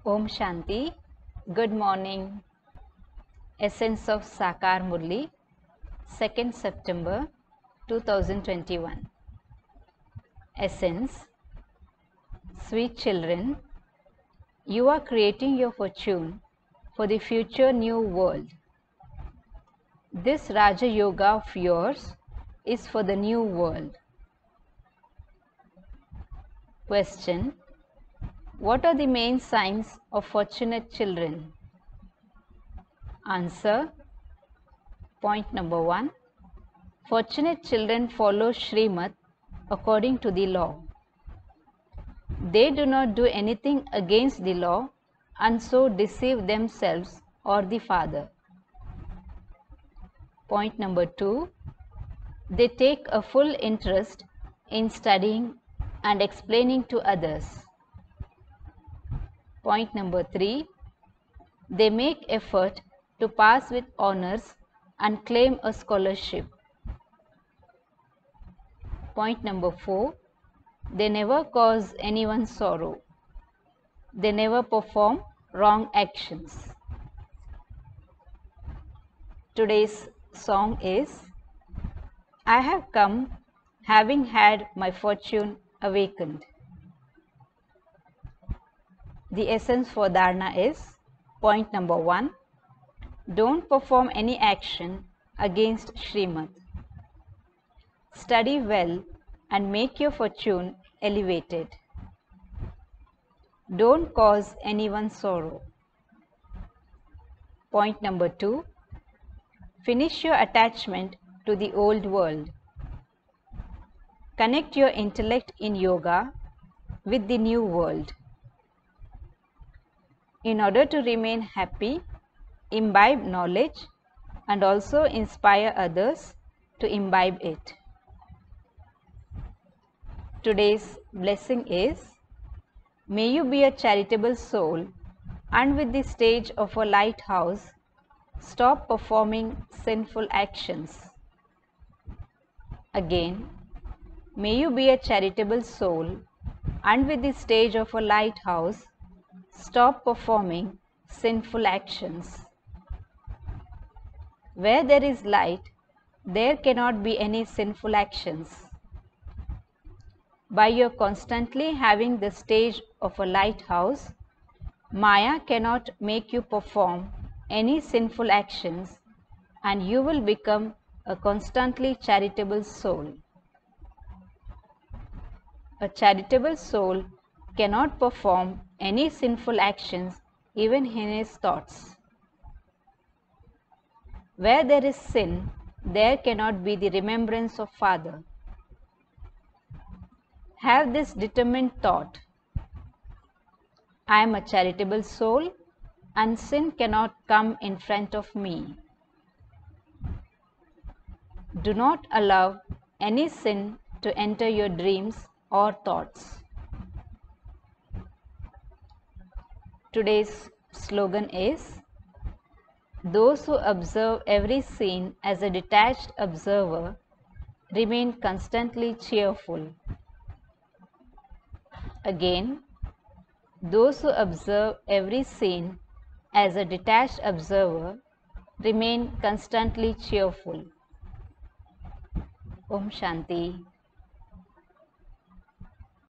Om Shanti. Good morning. Essence of Sakar Murli, 2nd September 2021. Essence. Sweet children, you are creating your fortune for the future new world. This Raja Yoga of yours is for the new world. Question. What are the main signs of fortunate children? Answer. Point number 1. Fortunate children follow Srimad according to the law. They do not do anything against the law and so deceive themselves or the Father. Point number 2. They take a full interest in studying and explaining to others. Point number 3. They make effort to pass with honors and claim a scholarship. Point number 4. They never cause anyone sorrow. They never perform wrong actions. Today's song is I have come having had my fortune awakened. The essence for dharana is point number 1. Don't perform any action against Srimad. Study well and make your fortune elevated. Don't cause anyone sorrow. Point number 2. Finish your attachment to the old world. Connect your intellect in yoga with the new world. In order to remain happy, imbibe knowledge and also inspire others to imbibe it. Today's blessing is, may you be a charitable soul and with the stage of a lighthouse, stop performing sinful actions. Again, may you be a charitable soul and with the stage of a lighthouse, stop performing sinful actions. Where there is light, there cannot be any sinful actions. By your constantly having the stage of a lighthouse, Maya cannot make you perform any sinful actions and you will become a constantly charitable soul. A charitable soul cannot perform any sinful actions even in his thoughts. Where there is sin, there cannot be the remembrance of Father. Have this determined thought. I am a charitable soul and sin cannot come in front of me. Do not allow any sin to enter your dreams or thoughts. Today's slogan is, those who observe every scene as a detached observer remain constantly cheerful. Again, those who observe every scene as a detached observer remain constantly cheerful. Om Shanti.